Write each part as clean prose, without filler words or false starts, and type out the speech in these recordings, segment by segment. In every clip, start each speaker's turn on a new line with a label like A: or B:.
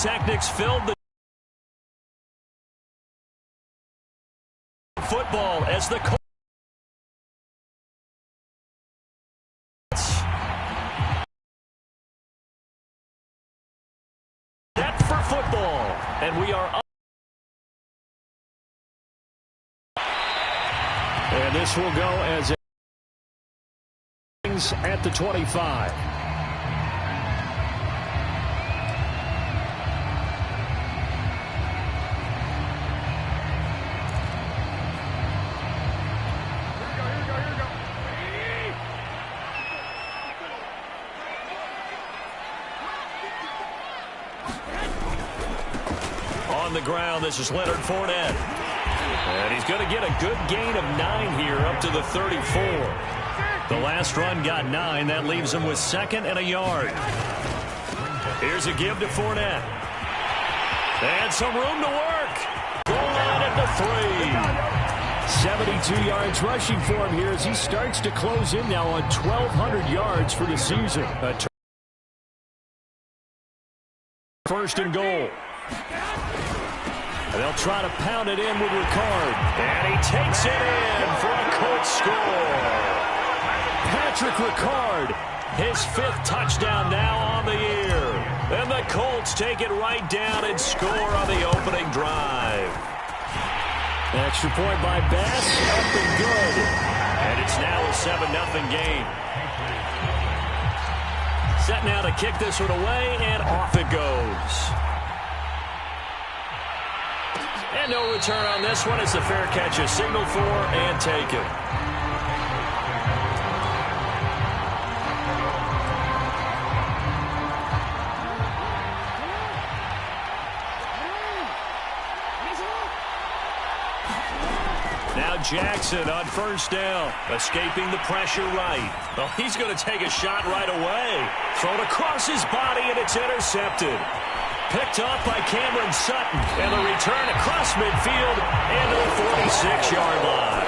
A: pyrotechnics filled the football as the Colts. That for football, and we are up. And this will go as at the 25. On the ground, this is Leonard Fournette. And he's going to get a good gain of 9 here up to the 34. The last run got 9. That leaves him with 2nd and a yard. Here's a give to Fournette. And some room to work. Goal line at the 3. 72 yards rushing for him here as he starts to close in now on 1,200 yards for the season. First and goal. And they'll try to pound it in with Ricard. And he takes it in for a Colts score. Patrick Ricard, his 5th touchdown now on the year. And the Colts take it right down and score on the opening drive. Extra point by Bass, up and good. And it's now a 7-0 game. Set now to kick this one away, and off it goes. And no return on this one. It's a fair catch, a signal for, and take it. Now Jackson on first down, escaping the pressure right. Well, he's going to take a shot right away. Thrown across his body, and it's intercepted. Picked off by Cameron Sutton, and the return across midfield and to the 46-yard line.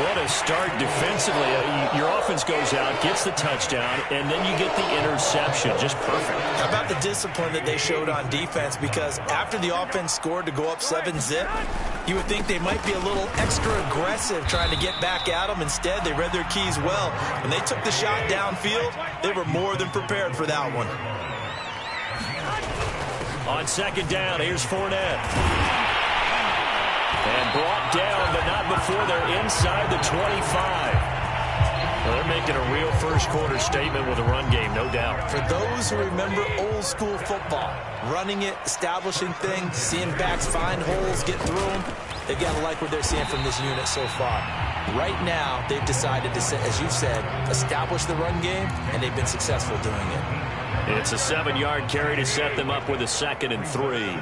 A: What a start defensively. Your offense goes out, gets the touchdown, and then you get the interception. Just perfect.
B: How about the discipline that they showed on defense? Because after the offense scored to go up 7-zip, you would think they might be a little extra aggressive trying to get back at them. Instead, they read their keys well. When they took the shot downfield, they were more than prepared for that one.
A: On second down, here's Fournette. And brought down, but not before they're inside the 25. Well, they're making a real first-quarter statement with a run game, no doubt.
B: For those who remember old-school football, running it, establishing things, seeing backs find holes, get through them, they've got to like what they're seeing from this unit so far. Right now, they've decided to, as you've said, establish the run game, and they've been successful doing it.
A: It's a 7-yard carry to set them up with a 2nd and 3.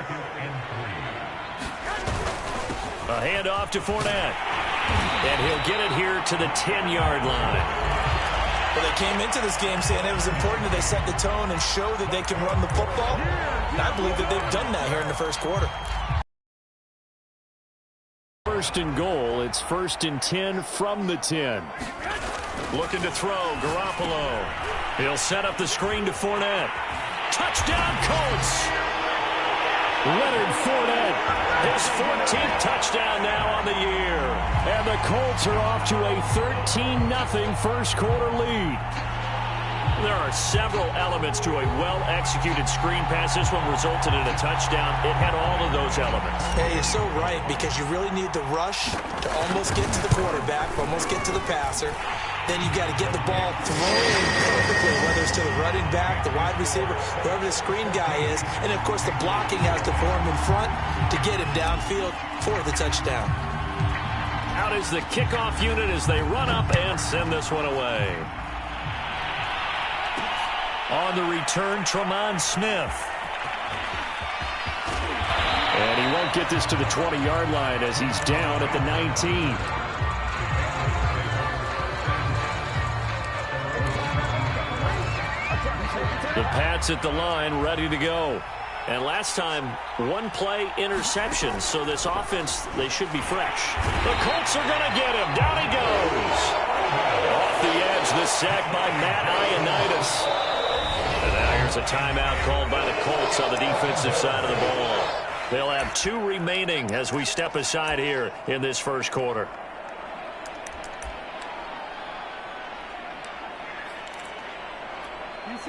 A: A handoff to Fournette. And he'll get it here to the 10-yard line.
B: Well, they came into this game saying it was important that they set the tone and show that they can run the football. And I believe that they've done that here in the first quarter.
A: First and goal. It's 1st and 10 from the 10. Looking to throw, Garoppolo. He'll set up the screen to Fournette. Touchdown, Colts! Leonard Fournette, his 14th touchdown now on the year. And the Colts are off to a 13-0 first-quarter lead. There are several elements to a well-executed screen pass. This one resulted in a touchdown. It had all of those elements.
B: Hey, you're so right, because you really need to rush to almost get to the quarterback, almost get to the passer. Then you've got to get the ball thrown perfectly, whether it's to the running back, the wide receiver, whoever the screen guy is. And, of course, the blocking has to form in front to get him downfield for the touchdown.
A: Out is the kickoff unit as they run up and send this one away. On the return, Tremont Smith. And he won't get this to the 20-yard line as he's down at the 19. The Pats at the line, ready to go. And last time, one play interception. So this offense, they should be fresh. The Colts are going to get him. Down he goes. Off the edge, the sack by Matt Ioannidis. And now here's There's a timeout called by the Colts on the defensive side of the ball. They'll have 2 remaining as we step aside here in this first quarter.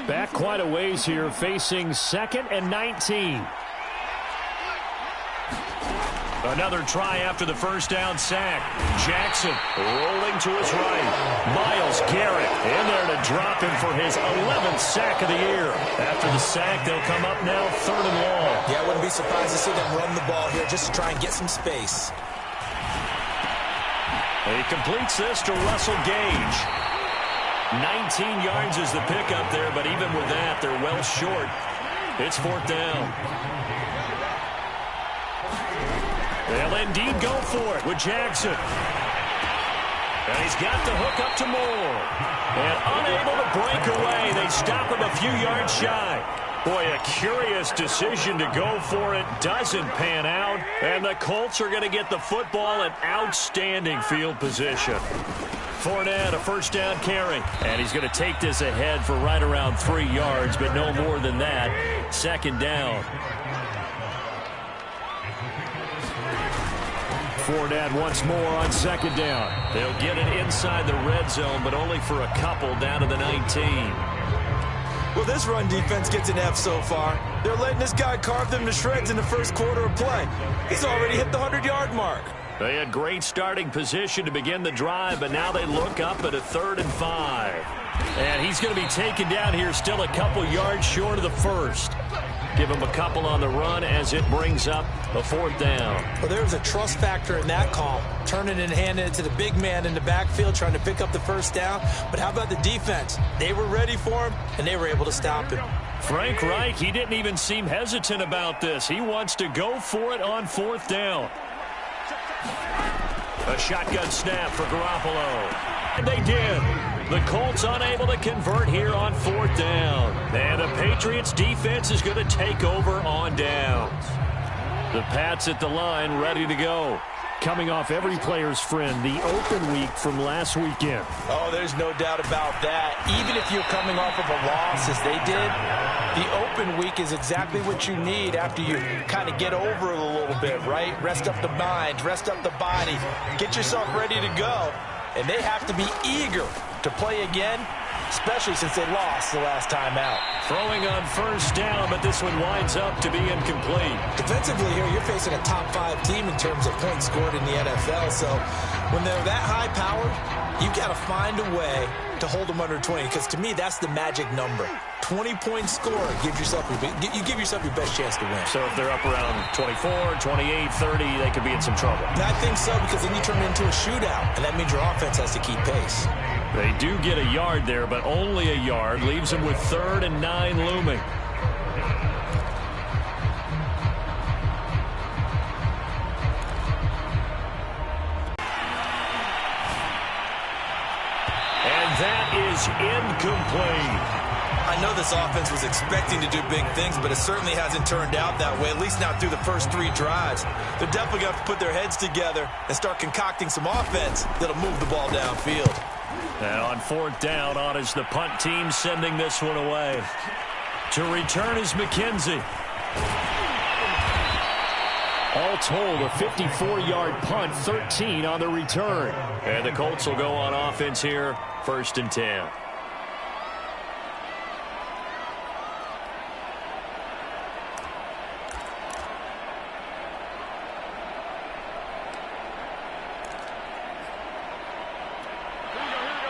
C: Back quite a ways here, facing 2nd and 19.
A: Another try after the first down sack. Jackson rolling to his right. Myles Garrett in there to drop him for his 11th sack of the year. After the sack, they'll come up now 3rd and long.
B: Yeah, I wouldn't be surprised to see them run the ball here just to try and get some space.
A: He completes this to Russell Gage. 19 yards is the pickup there, but even with that, they're well short. It's 4th down. They'll indeed go for it with Jackson. And he's got the hook up to Moore. And unable to break away. They stop him a few yards shy. Boy, a curious decision to go for it. Doesn't pan out. And the Colts are going to get the football in outstanding field position. Fournette, a first down carry. And he's going to take this ahead for right around 3 yards, but no more than that. 2nd down.
C: Fournette once more on 2nd down.
A: They'll get it inside the red zone, but only for a couple down to the 19.
B: Well, this run defense gets an F so far. They're letting this guy carve them to shreds in the first quarter of play. He's already hit the 100-yard mark.
A: They had great starting position to begin the drive, but now they look up at a 3rd and 5.
C: And he's going to be taken down here still a couple yards short of the first.
A: Give him a couple on the run as it brings up a 4th down.
B: Well, there's a trust factor in that call. Turning and handing it to the big man in the backfield, trying to pick up the first down. But how about the defense? They were ready for him, and they were able to stop him.
C: Frank Reich, he didn't even seem hesitant about this. He wants to go for it on 4th down.
A: A shotgun snap for Garoppolo. And they did. The Colts unable to convert here on 4th down. And the Patriots defense is going to take over on downs.
C: The Pats at the line ready to go. Coming off every player's friend, the open week from last weekend.
B: Oh, there's no doubt about that. Even if you're coming off of a loss as they did, the open week is exactly what you need after you kind of get over it a little bit, right? Rest up the mind, rest up the body, get yourself ready to go. And they have to be eager to play again, especially since they lost the last time out.
A: Throwing on first down, but this one winds up to be incomplete.
B: Defensively here, you're facing a top 5 team in terms of points scored in the NFL. So when they're that high-powered, you've got to find a way to hold them under 20, because to me, that's the magic number. 20-point score, you give yourself your best chance to win.
A: So if they're up around 24, 28, 30, they could be in some trouble.
B: And I think so, because then you turn it into a shootout, and that means your offense has to keep pace.
A: They do get a yard there, but only a yard. Leaves them with 3rd and 9 looming. And that is incomplete.
B: I know this offense was expecting to do big things, but it certainly hasn't turned out that way, at least not through the first 3 drives. They're definitely going to have to put their heads together and start concocting some offense that'll move the ball downfield.
A: And on 4th down, on is the punt team sending this one away. To return is McKenzie.
C: All told, a 54-yard punt, 13 on the return.
A: And the Colts will go on offense here, 1st and 10.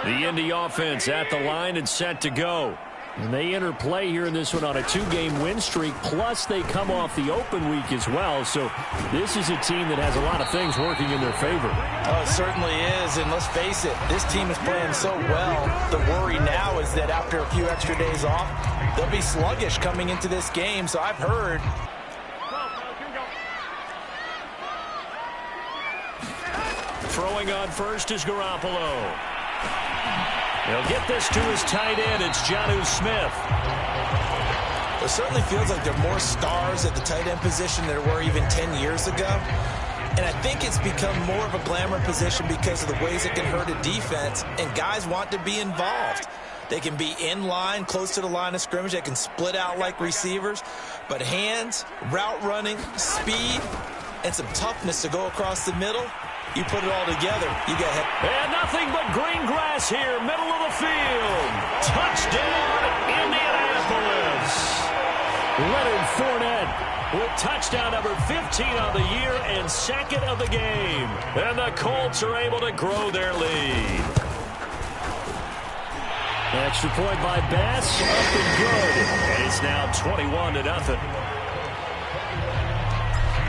A: The Indy offense at the line and set to go.
C: And they enter play here in this one on a 2-game win streak, plus they come off the open week as well. So this is a team that has a lot of things working in their favor.
B: Oh, it certainly is, and let's face it, this team is playing so well. The worry now is that after a few extra days off, they'll be sluggish coming into this game. So I've heard.
A: Throwing on first is Garoppolo. He'll get this to his tight end. It's Jonnu Smith.
B: It certainly feels like there are more stars at the tight end position than there were even 10 years ago. And I think it's become more of a glamour position because of the ways it can hurt a defense, and guys want to be involved. They can be in line, close to the line of scrimmage. They can split out like receivers. But hands, route running, speed, and some toughness to go across the middle, you put it all together, you get hit.
C: And nothing but green grass here, middle of the field. Touchdown, Indianapolis. Leonard Fournette with touchdown number 15 on the year and second of the game. And the Colts are able to grow their lead. Extra point by Bass, up and good. And it's now 21-0.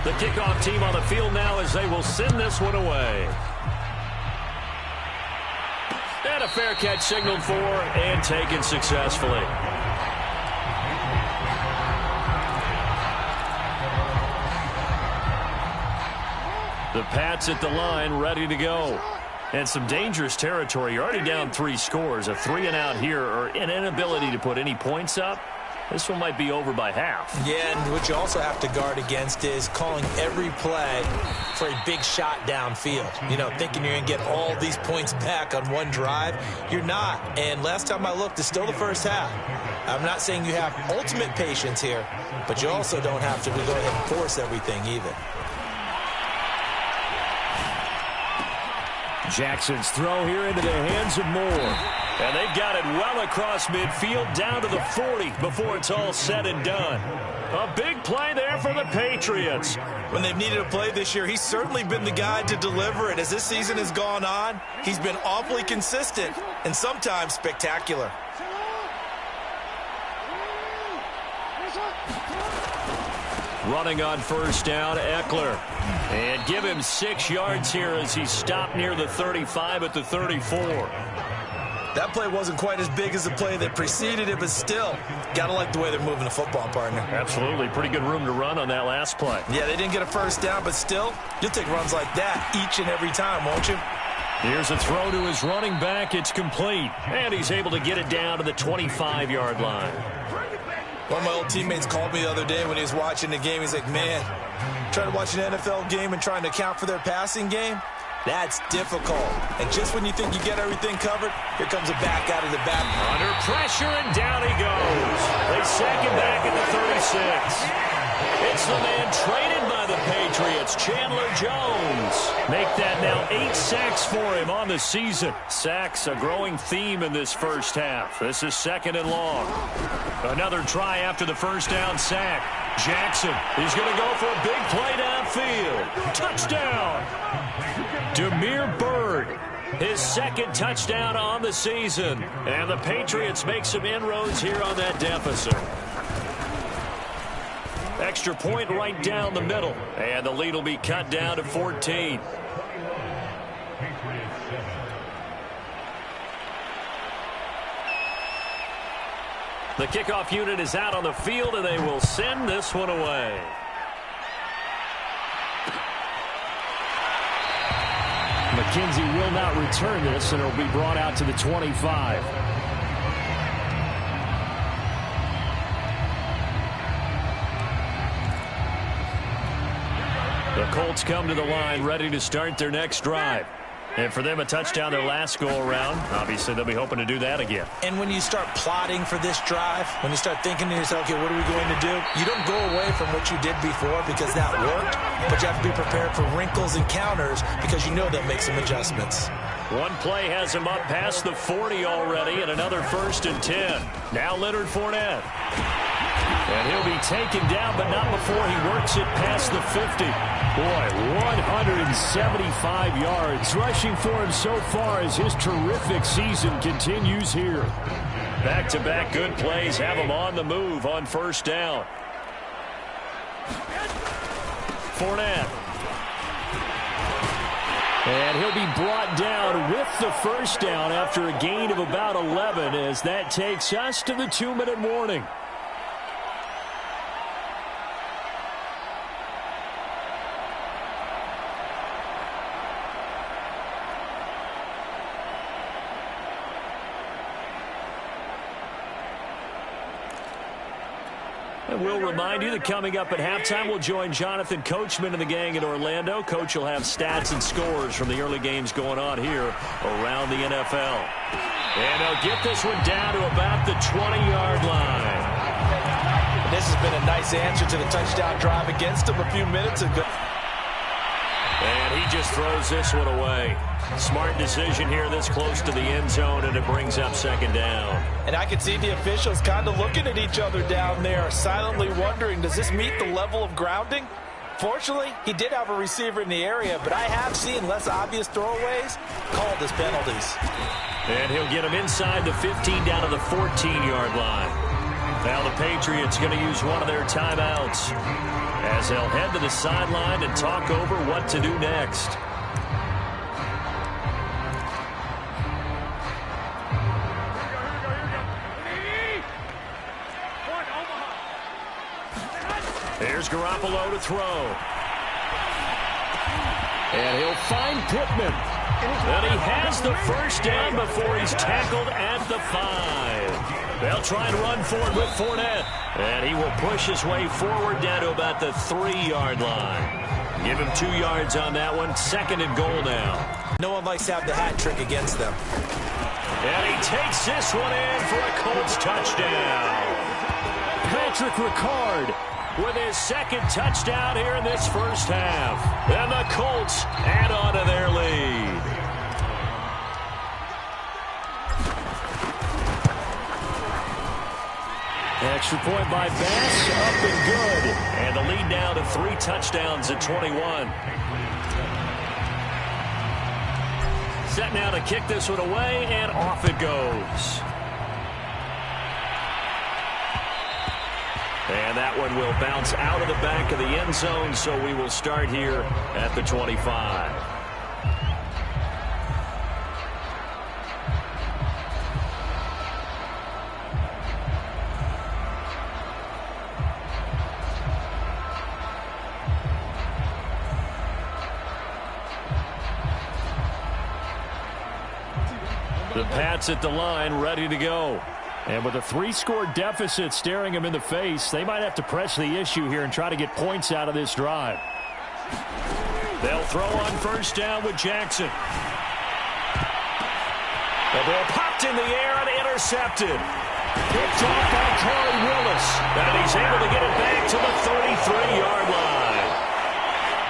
C: The kickoff team on the field now as they will send this one away. And a fair catch signaled for and taken successfully. The Pats at the line, ready to go. And some dangerous territory. You're already down 3 scores. A 3-and-out here or an inability to put any points up. This one might be over by half.
B: Yeah, and what you also have to guard against is calling every play for a big shot downfield. You know, thinking you're going to get all these points back on one drive. You're not. And last time I looked, it's still the first half. I'm not saying you have ultimate patience here, but you also don't have to go ahead and force everything either.
C: Jackson's throw here into the hands of Moore. And they've got it well across midfield down to the 40 before it's all said and done. A big play there for the Patriots.
B: When they've needed a play this year, he's certainly been the guy to deliver it. As this season has gone on, he's been awfully consistent and sometimes spectacular.
C: Running on first down, Eckler. And give him 6 yards here as he stopped near the 35 at the 34.
B: That play wasn't quite as big as the play that preceded it, but still, got to like the way they're moving the football, partner.
C: Absolutely. Pretty good room to run on that last play.
B: Yeah, they didn't get a first down, but still, you'll take runs like that each and every time, won't you?
C: Here's a throw to his running back. It's complete. And he's able to get it down to the 25-yard line.
B: One of my old teammates called me the other day when he was watching the game. He's like, man, trying to watch an NFL game and trying to account for their passing game? That's difficult. And just when you think you get everything covered, here comes a back out of the back.
C: Under pressure, and down he goes. They sack him back at the 36. It's the man traded by the Patriots, Chandler Jones. Make that now 8 sacks for him on the season. Sacks, a growing theme in this first half. This is 2nd and long. Another try after the first down sack. Jackson is going to go for a big play downfield. Touchdown! Damiere Byrd, his 2nd touchdown on the season. And the Patriots make some inroads here on that deficit. Extra point right down the middle. And the lead will be cut down to 14. The kickoff unit is out on the field, and they will send this one away. McKenzie will not return this, and it will be brought out to the 25. The Colts come to the line, ready to start their next drive. And for them, a touchdown their last go-around. Obviously, they'll be hoping to do that again.
B: And when you start plotting for this drive, when you start thinking to yourself, okay, what are we going to do? You don't go away from what you did before because that worked, but you have to be prepared for wrinkles and counters because you know they'll make some adjustments.
C: One play has him up past the 40 already, and another 1st and 10. Now Leonard Fournette. And he'll be taken down, but not before he works it past the 50. Boy, 175 yards rushing for him so far as his terrific season continues here. Back-to-back good plays have him on the move on first down. Fournette. And he'll be brought down with the first down after a gain of about 11 as that takes us to the 2-minute warning. And we'll remind you that coming up at halftime, we'll join Jonathan Coachman and the gang in Orlando. Coach will have stats and scores from the early games going on here around the NFL. And they'll get this one down to about the 20-yard line.
B: This has been a nice answer to the touchdown drive against him a few minutes ago.
C: And he just throws this one away. Smart decision here this close to the end zone, and it brings up second down.
B: And I can see the officials kind of looking at each other down there, silently wondering, does this meet the level of grounding? Fortunately, he did have a receiver in the area, but I have seen less obvious throwaways called as penalties.
C: And he'll get him inside the 15 down to the 14-yard line. Now the Patriots going to use one of their timeouts as they'll head to the sideline and talk over what to do next. Here's Garoppolo to throw. And he'll find Pittman. And he has the first down before he's tackled at the 5. They'll try and run forward with Fournette. And he will push his way forward down to about the 3-yard line. Give him 2 yards on that one. Second and goal now.
B: No one likes to have the hat trick against them.
C: And he takes this one in for a Colts touchdown. Patrick Ricard with his second touchdown here in this first half. And the Colts add on to their lead. Extra point by Bass, up and good. And the lead now to 3 touchdowns at 21. Set now to kick this one away, and off it goes. And that one will bounce out of the back of the end zone, so we will start here at the 25. The Pats at the line, ready to go. And with a 3-score deficit staring him in the face, they might have to press the issue here and try to get points out of this drive. They'll throw on first down with Jackson. The ball popped in the air and intercepted. Picked off by Corey Willis. And he's able to get it back to the 33-yard line.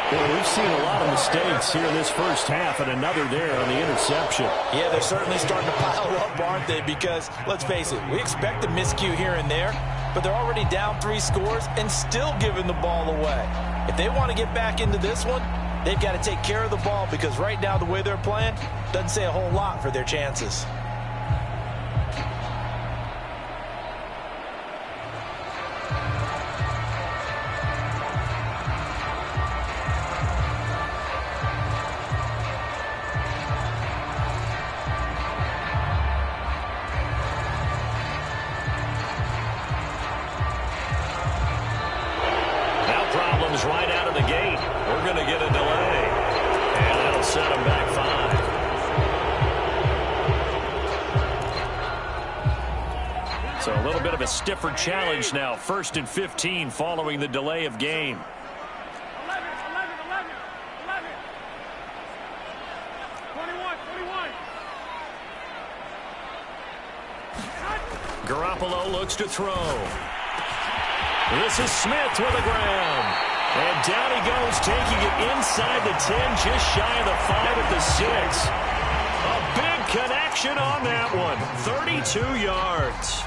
C: Well, we've seen a lot of mistakes here in this first half, and another there on the interception.
B: Yeah, they're certainly starting to pile up, aren't they? Because, let's face it, we expect a miscue here and there, but they're already down 3 scores and still giving the ball away. If they want to get back into this one, they've got to take care of the ball, because right now the way they're playing doesn't say a whole lot for their chances.
C: Right out of the gate. We're going to get a delay. And that'll set them back 5. So a little bit of a stiffer challenge now. 1st and 15 following the delay of game. 21. Garoppolo looks to throw. This is Smith with the ground. And down he goes, taking it inside the 10, just shy of the 5 at the 6. A big connection on that one. 32 yards.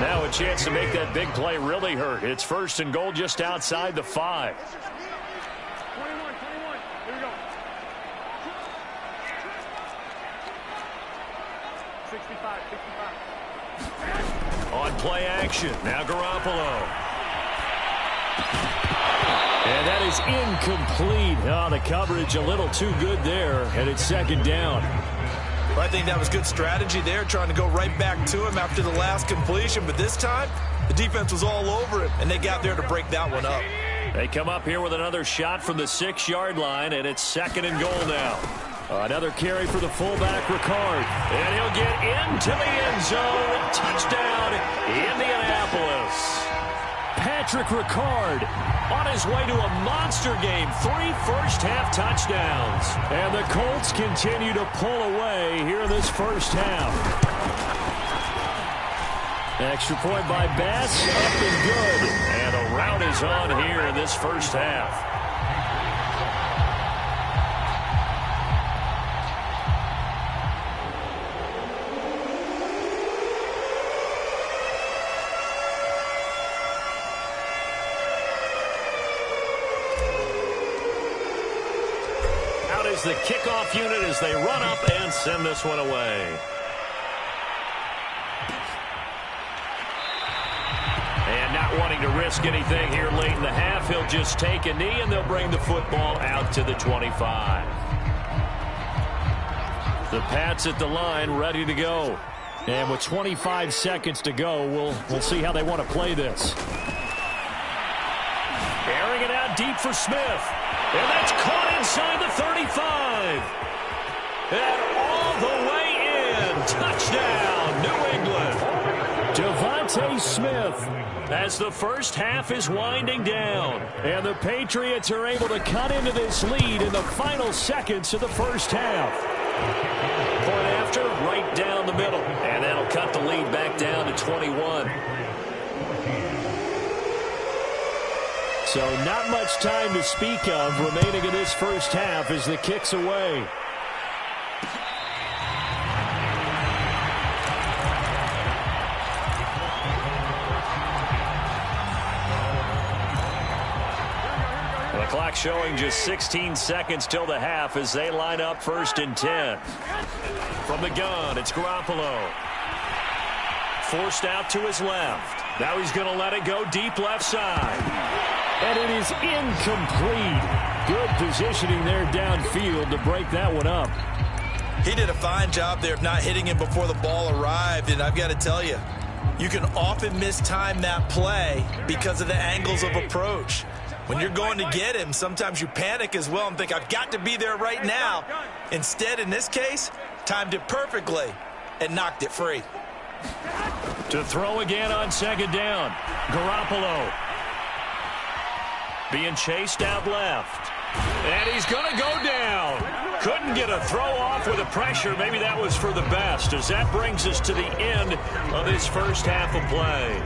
C: Now a chance to make that big play really hurt. It's 1st and goal just outside the 5.
D: 21. Here we go. 65.
C: On play action. Now Garoppolo. And that is incomplete. Oh, the coverage a little too good there, and it's 2nd down.
B: Well, I think that was good strategy there, trying to go right back to him after the last completion. But this time, the defense was all over him, and they got there to break that one up.
C: They come up here with another shot from the 6-yard line, and it's 2nd and goal now. Another carry for the fullback, Ricard. And he'll get into the end zone. Touchdown, Indianapolis.
A: Patrick Ricard on his way to a monster game. 3 first-half touchdowns. And the Colts continue to pull away here in this first half. Extra point by Bass, up and good. And a rout is on here in this first half. Is the kickoff unit as they run up and send this one away. And not wanting to risk anything here late in the half, he'll just take a knee and they'll bring the football out to the 25. The Pats at the line ready to go. And with 25 seconds to go, we'll see how they want to play this. Airing it out deep for Smith. And that's caught inside the 35. And all the way in. Touchdown, New England. Devontae Smith as the first half is winding down. And the Patriots are able to cut into this lead in the final seconds of the first half. Point after, right down the middle. And that'll cut the lead back down to 21. So not much time to speak of remaining in this first half as the kick's away. The clock showing just 16 seconds till the half as they line up 1st and 10. From the gun, it's Garoppolo. Forced out to his left. Now he's going to let it go deep left side. And it is incomplete. Good positioning there downfield to break that one up.
B: He did a fine job there of not hitting him before the ball arrived. And I've got to tell you, you can often mistime that play because of the angles of approach. When you're going to get him, sometimes you panic as well and think, I've got to be there right now. Instead, in this case, timed it perfectly and knocked it free.
A: To throw again on 2nd down. Garoppolo. Being chased out left. And he's going to go down. Couldn't get a throw off with the pressure. Maybe that was for the best, as that brings us to the end of this first half of play.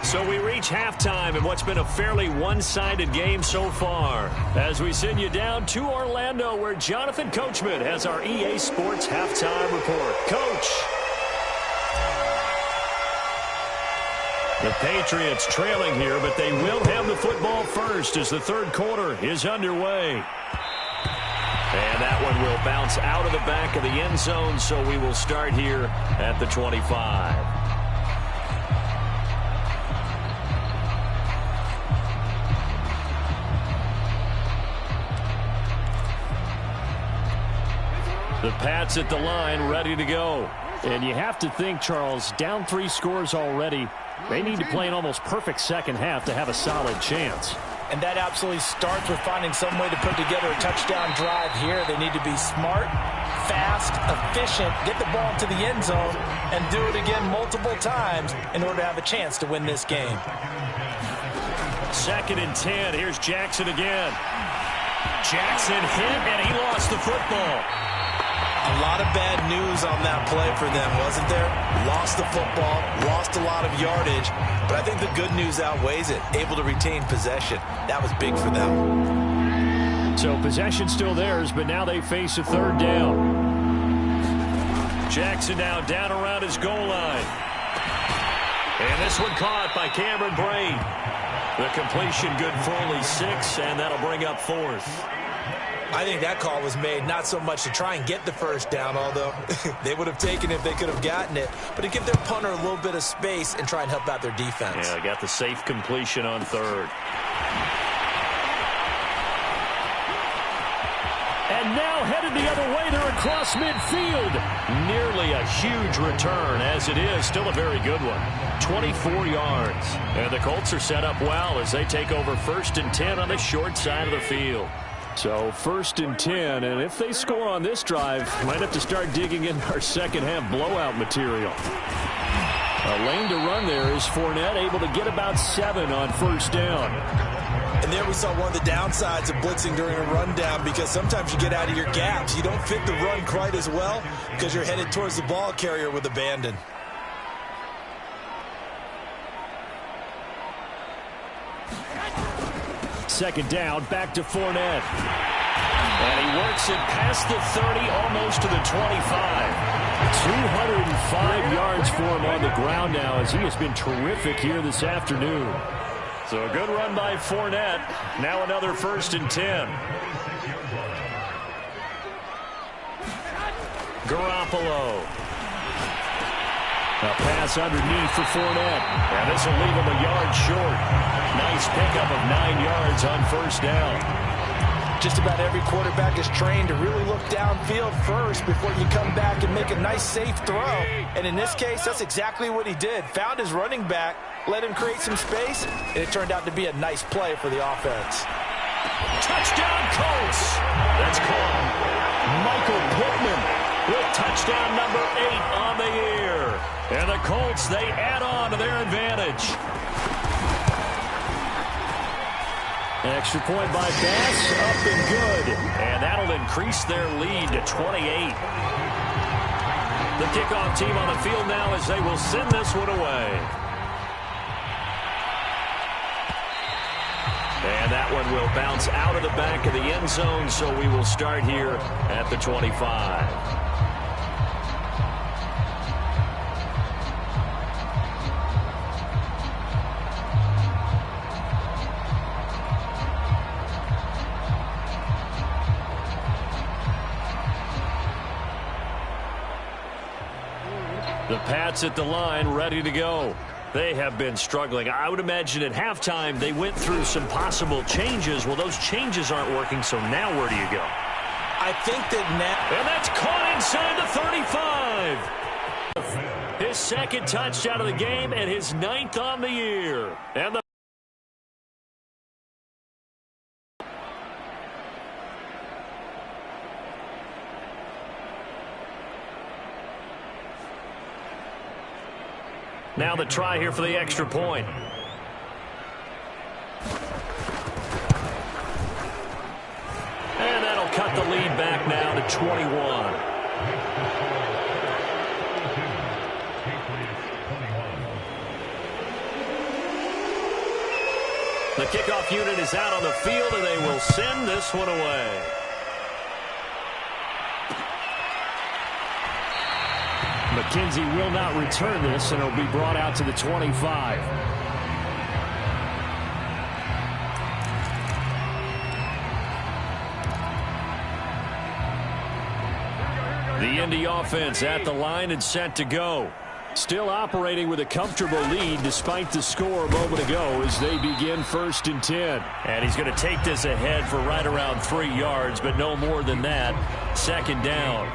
A: So we reach halftime in what's been a fairly one-sided game so far, as we send you down to Orlando, where Jonathan Coachman has our EA Sports halftime report. Coach. The Patriots trailing here, but they will have the football first as the 3rd quarter is underway. And that one will bounce out of the back of the end zone, so we will start here at the 25. The Pats at the line ready to go. And you have to think, Charles, down 3 scores already. They need to play an almost perfect second half to have a solid chance.
B: And that absolutely starts with finding some way to put together a touchdown drive here. They need to be smart, fast, efficient, get the ball into the end zone, and do it again multiple times in order to have a chance to win this game.
A: 2nd and 10. Here's Jackson again. Jackson hit, and he lost the football.
B: A lot of bad news on that play for them, wasn't there? Lost the football, lost a lot of yardage, but I think the good news outweighs it. Able to retain possession. That was big for them.
A: So possession still theirs, but now they face a 3rd down. Jackson now down around his goal line. And this one caught by Cameron Braid. The completion good for only 6, and that'll bring up 4th.
B: I think that call was made not so much to try and get the first down, although they would have taken it if they could have gotten it, but to give their punter a little bit of space and try and help out their defense.
A: Yeah, got the safe completion on 3rd. And now headed the other way. They're across midfield. Nearly a huge return, as it is. Still a very good one. 24 yards. And the Colts are set up well as they take over 1st and 10 on the short side of the field. So 1st and 10, and if they score on this drive, might have to start digging in our second half blowout material. A lane to run there is Fournette, able to get about 7 on first down.
B: And there we saw one of the downsides of blitzing during a rundown, because sometimes you get out of your gaps. You don't fit the run quite as well because you're headed towards the ball carrier with abandon.
A: Second down, back to Fournette. And he works it past the 30, almost to the 25. 205 yards for him on the ground now, as he has been terrific here this afternoon. So a good run by Fournette. Now another 1st and 10. Garoppolo. A pass underneath for Fournette. And this will leave him a yard short. Nice pickup of 9 yards on first down.
B: Just about every quarterback is trained to really look downfield first before you come back and make a nice, safe throw. And in this case, that's exactly what he did. Found his running back, let him create some space, and it turned out to be a nice play for the offense.
A: Touchdown, Colts! That's called Michael Pittman with touchdown number 8 on the year. And the Colts, they add on to their advantage. Extra point by Bass, up and good. And that'll increase their lead to 28. The kickoff team on the field now as they will send this one away. And that one will bounce out of the back of the end zone, so we will start here at the 25. The Pats at the line, ready to go. They have been struggling. I would imagine at halftime they went through some possible changes. Well, those changes aren't working, so now where do you go?
B: I think that now...
A: And that's caught inside the 35. His second touchdown of the game and his 9th on the year. And the now the try here for the extra point. And that'll cut the lead back now to 21. The kickoff unit is out on the field, and they will send this one away. McKenzie will not return this, and it'll be brought out to the 25. The Indy offense at the line and set to go. Still operating with a comfortable lead despite the score a moment ago as they begin 1st and 10. And he's going to take this ahead for right around 3 yards, but no more than that. 2nd down.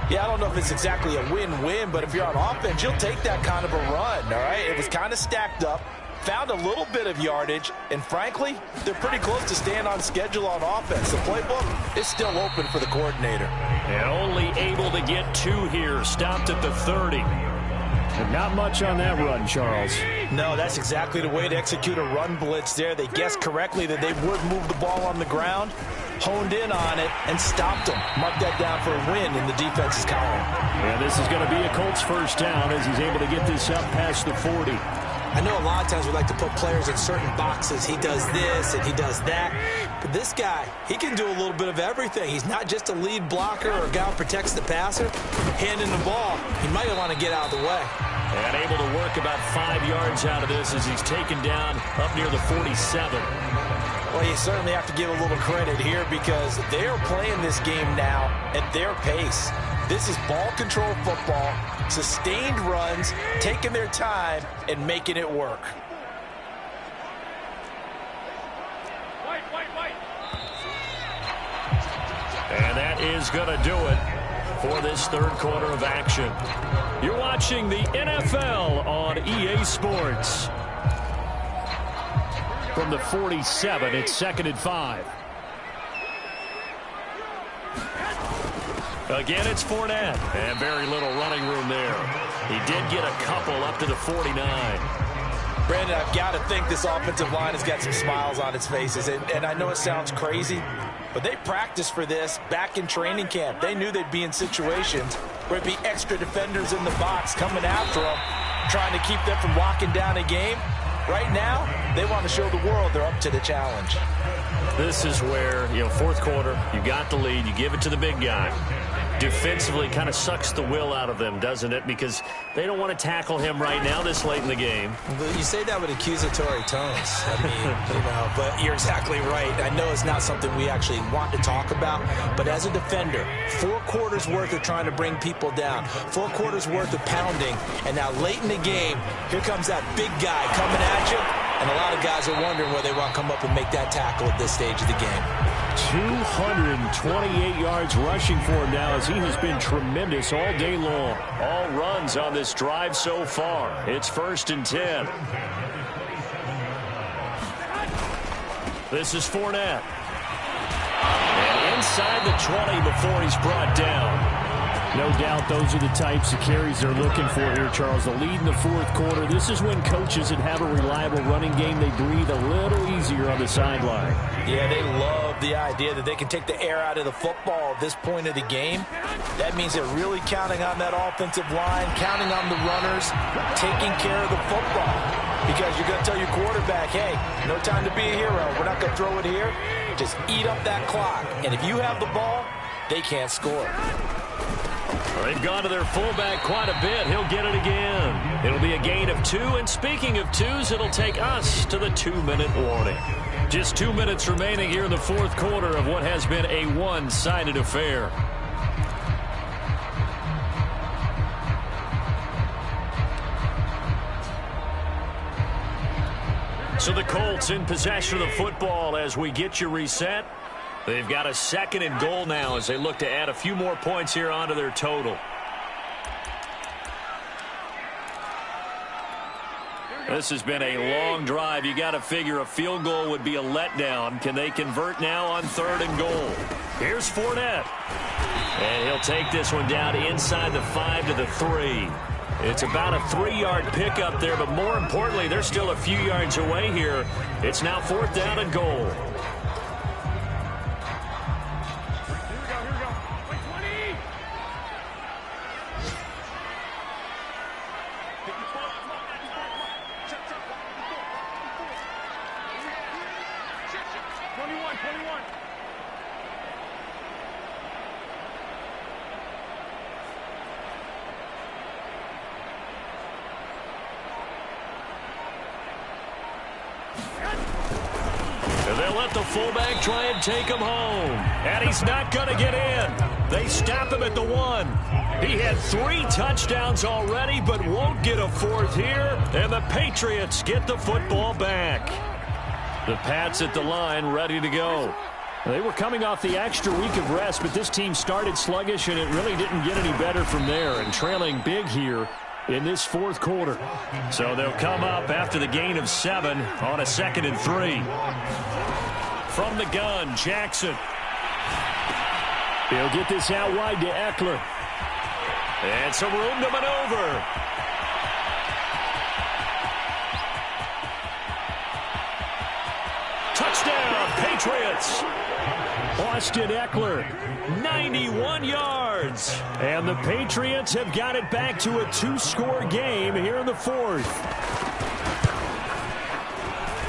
B: Yeah, I don't know if it's exactly a win-win, but if you're on offense, you'll take that kind of a run, all right? It was kind of stacked up, found a little bit of yardage, and frankly, they're pretty close to staying on schedule on offense. The playbook is still open for the coordinator.
A: And only able to get 2 here, stopped at the 30. And not much on that run, Charles.
B: No, that's exactly the way to execute a run blitz there. They guessed correctly that they would move the ball on the ground, honed in on it, and stopped them. Mark that down for a win in the defense's column.
A: And this is going to be a Colts 1st down as he's able to get this up past the 40.
B: I know a lot of times we like to put players in certain boxes. He does this and he does that. But this guy, he can do a little bit of everything. He's not just a lead blocker or a guy who protects the passer. Handing the ball, he might want to get out of the way.
A: And able to work about 5 yards out of this as he's taken down up near the 47.
B: Well, you certainly have to give a little credit here because they are playing this game now at their pace. This is ball control football, sustained runs, taking their time, and making it work.
A: And that is going to do it for this 3rd quarter of action. You're watching the NFL on EA Sports. From the 47, it's 2nd and 5. Again, it's Fournette. And very little running room there. He did get a couple up to the 49.
B: Brandon, I've got to think this offensive line has got some smiles on its faces. And I know it sounds crazy, but they practiced for this back in training camp. They knew they'd be in situations where it'd be extra defenders in the box coming after them, trying to keep them from locking down a game. Right now, they want to show the world they're up to the challenge.
A: This is where, fourth quarter, you got the lead, you give it to the big guy. Defensively kind of sucks the will out of them, doesn't it? Because they don't want to tackle him right now this late in the game.
B: You say that with accusatory tones. I mean, but you're exactly right. I know it's not something we actually want to talk about, but as a defender, 4 quarters worth of trying to bring people down, 4 quarters worth of pounding, and now late in the game, here comes that big guy coming at you, and a lot of guys are wondering whether they want to come up and make that tackle at this stage of the game.
C: 228 yards rushing for him now as he has been tremendous all day long.
A: All runs on this drive so far. It's 1st and 10. This is Fournette. And inside the 20 before he's brought down.
C: No doubt those are the types of carries they're looking for here, Charles. The lead in the fourth quarter. This is when coaches that have a reliable running game, they breathe a little easier on the sideline.
B: Yeah, they love the idea that they can take the air out of the football at this point of the game. That means they're really counting on that offensive line, counting on the runners, taking care of the football. Because you're going to tell your quarterback, hey, no time to be a hero. We're not going to throw it here. Just eat up that clock. And if you have the ball, they can't score.
A: They've gone to their fullback quite a bit. He'll get it again. It'll be a gain of 2. And speaking of 2s, it'll take us to the 2-minute warning. Just 2 minutes remaining here in the fourth quarter of what has been a one-sided affair. So the Colts in possession of the football as we get you reset. They've got a 2nd and goal now as they look to add a few more points here onto their total. This has been a long drive. You got to figure a field goal would be a letdown. Can they convert now on 3rd and goal? Here's Fournette. And he'll take this one down inside the 5 to the 3. It's about a 3-yard pickup there, but more importantly, they're still a few yards away here. It's now 4th down and goal. They'll let the fullback try and take him home. And he's not going to get in. They stop him at the 1. He had 3 touchdowns already, but won't get a 4th here. And the Patriots get the football back. The Pats at the line, ready to go.
C: They were coming off the extra week of rest, but this team started sluggish, and it really didn't get any better from there. And trailing big here in this fourth quarter.
A: So they'll come up after the gain of 7 on a 2nd and 3. From the gun, Jackson.
C: He'll get this out wide to Eckler.
A: And some room to maneuver. Touchdown, Patriots.
C: Austin Eckler,
A: 91 yards.
C: And the Patriots have got it back to a 2-score game here in the fourth.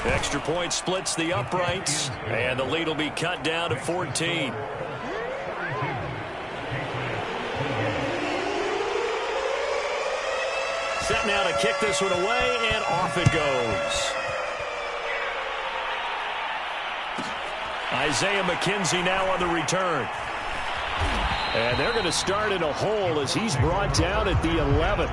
A: Extra point splits the uprights, and the lead will be cut down to 14. Set now to kick this one away, and off it goes. Isaiah McKenzie now on the return.
C: And they're going to start in a hole as he's brought down at the 11.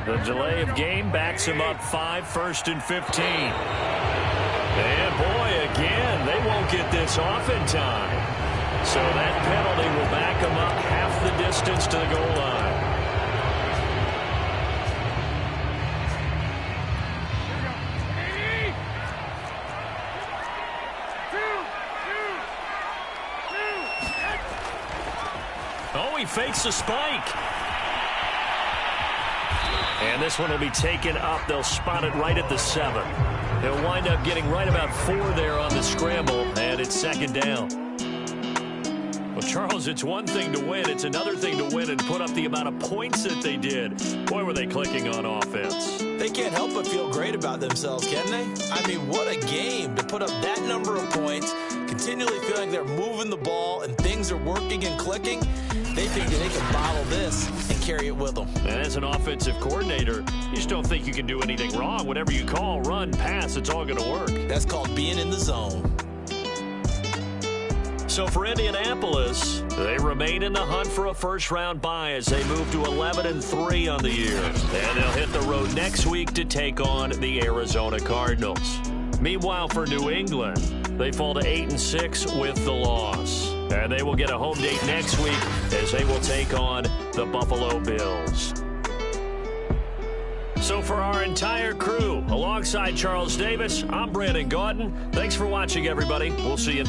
C: The delay of game backs him up 5, 1st and 15. And boy, again, they won't get this off in time. So that penalty will back them up half the distance to the goal line. Oh, he fakes the spike. And this one will be taken up. They'll spot it right at the 7. He'll wind up getting right about 4 there on the scramble, and it's 2nd down. Well, Charles, it's one thing to win. It's another thing to win and put up the amount of points that they did. Boy, were they clicking on offense.
B: They can't help but feel great about themselves, can they? I mean, what a game to put up that number of points, continually feeling they're moving the ball and things are working and clicking. They think that they can bottle this and carry it with them.
C: And as an offensive coordinator, you just don't think you can do anything wrong. Whatever you call, run, pass, it's all going to work.
B: That's called being in the zone.
C: So for Indianapolis, they remain in the hunt for a first-round bye as they move to 11-3 on the year. And they'll hit the road next week to take on the Arizona Cardinals. Meanwhile, for New England, they fall to 8-6 with the loss. And they will get a home date next week as they will take on the Buffalo Bills. So for our entire crew, alongside Charles Davis, I'm Brandon Gaudin. Thanks for watching, everybody. We'll see you.